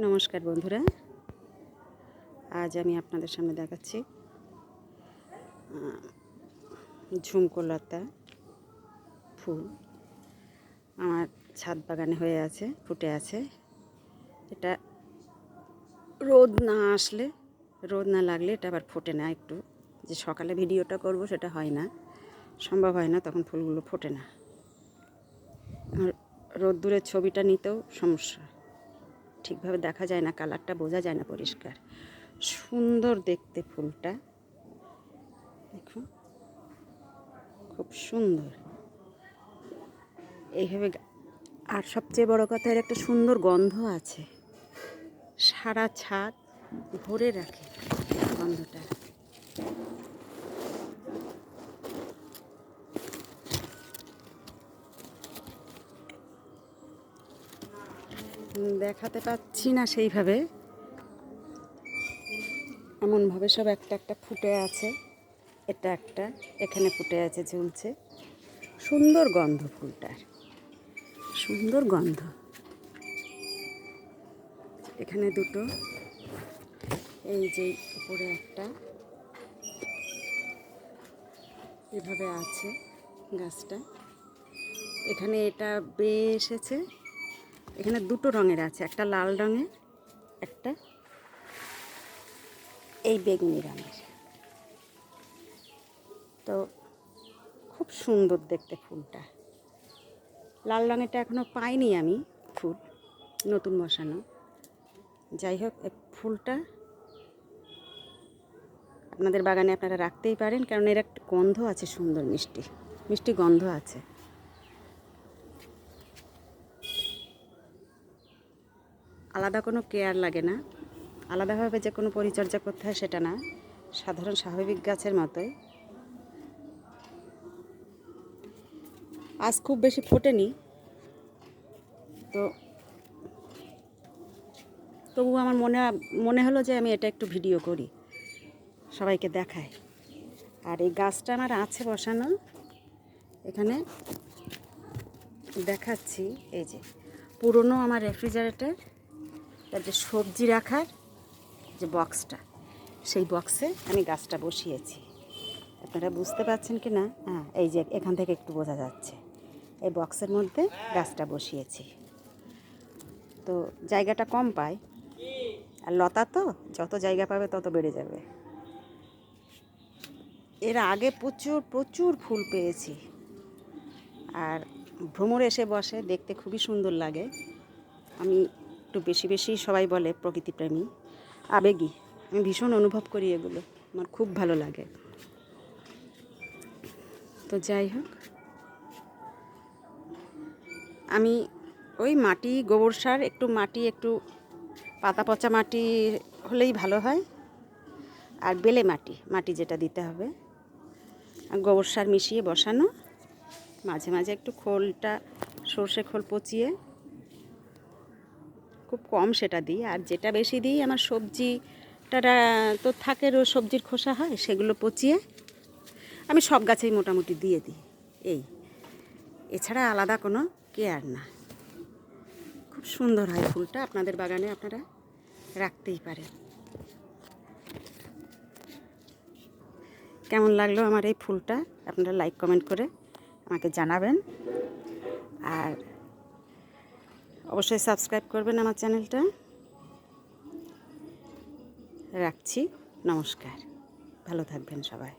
নমস্কার বন্ধুরা, আজ আমি আপনাদের সামনে দেখাচ্ছি ঝুমকোলতা ফুল। আমার ছাদ বাগানে হয়ে আছে, ফুটে আছে। এটা রোদ না লাগলে এটা আবার ফোটে না। একটু যে সকালে ভিডিওটা করব সেটা হয় না, সম্ভব হয় না, তখন ফুলগুলো ফোটে না। রোদ্দুরের ছবিটা নিতেও সমস্যা, ঠিকভাবে দেখা যায় না, কালারটা বোঝা যায় না পরিষ্কার। সুন্দর দেখতে ফুলটা, দেখুন খুব সুন্দর এইভাবে। আর সবচেয়ে বড় কথা, এর একটা সুন্দর গন্ধ আছে, সারা ছাদ ভরে রাখে গন্ধটা। দেখাতে পাচ্ছি না সেইভাবে, এমনভাবে সব একটা একটা ফুটে আছে। এটা একটা এখানে ফুটে আছে, ঝুলছে। সুন্দর গন্ধ ফুলটার, সুন্দর গন্ধ। এখানে দুটো, এই যে উপরে একটা, এভাবে আছে গাছটা। এখানে এটা বেয়ে এসেছে। এখানে দুটো রঙের আছে, একটা লাল রঙের, একটা এই বেগুনি রঙের। তো খুব সুন্দর দেখতে ফুলটা। লাল রঙেরটা এখনও পাইনি আমি, ফুল নতুন বসানো। যাই হোক, ফুলটা আপনাদের বাগানে আপনারা রাখতেই পারেন, কারণ এর একটা গন্ধ আছে, সুন্দর মিষ্টি মিষ্টি গন্ধ আছে। আলাদা কোনো কেয়ার লাগে না, আলাদাভাবে যে কোনো পরিচর্যা করতে হয় সেটা না, সাধারণ স্বাভাবিক গাছের মতোই। আজ খুব বেশি ফোটেনি, তো তবু আমার মনে হলো যে আমি এটা একটু ভিডিও করি, সবাইকে দেখাই। আর এই গাছটা আমার আছে বসানো, এখানে দেখাচ্ছি। এই যে পুরনো আমার রেফ্রিজারেটর, তার যে সবজি রাখার যে বক্সটা, সেই বক্সে আমি গাছটা বসিয়েছি। আপনারা বুঝতে পারছেন কি না? হ্যাঁ, এই যে এখান থেকে একটু বোঝা যাচ্ছে, এই বক্সের মধ্যে গাছটা বসিয়েছি। তো জায়গাটা কম পায়, আর লতা তো যত জায়গা পাবে তত বেড়ে যাবে। এর আগে প্রচুর প্রচুর ফুল পেয়েছি। আর ভ্রমর এসে বসে, দেখতে খুবই সুন্দর লাগে। আমি একটু বেশি বেশি, সবাই বলে প্রকৃতিপ্রেমী, আবেগী। আমি ভীষণ অনুভব করি এগুলো, আমার খুব ভালো লাগে। তো যাই হোক, আমি ওই মাটি, গোবর সার, একটু মাটি, একটু পাতা পচা মাটি হলেই ভালো হয়, আর বেলে মাটি যেটা দিতে হবে, আর গোবর সার মিশিয়ে বসানো। মাঝে মাঝে একটু খোলটা, সর্ষে খোল পচিয়ে, খুব কম সেটা দিই। আর যেটা বেশি দিই, আমার সবজিটা তো থাকে, সবজির খোসা হয়, সেগুলো পচিয়ে আমি সব গাছেই মোটামুটি দিয়ে দিই। এছাড়া আলাদা কোনো কেয়ার না। খুব সুন্দর হয় ফুলটা, আপনাদের বাগানে আপনারা রাখতেই পারেন। কেমন লাগলো আমার এই ফুলটা, আপনারা লাইক কমেন্ট করে আমাকে জানাবেন। আর অবশ্যই সাবস্ক্রাইব করবেন আমার চ্যানেলটা। রাখছি, নমস্কার, ভালো থাকবেন সবাই।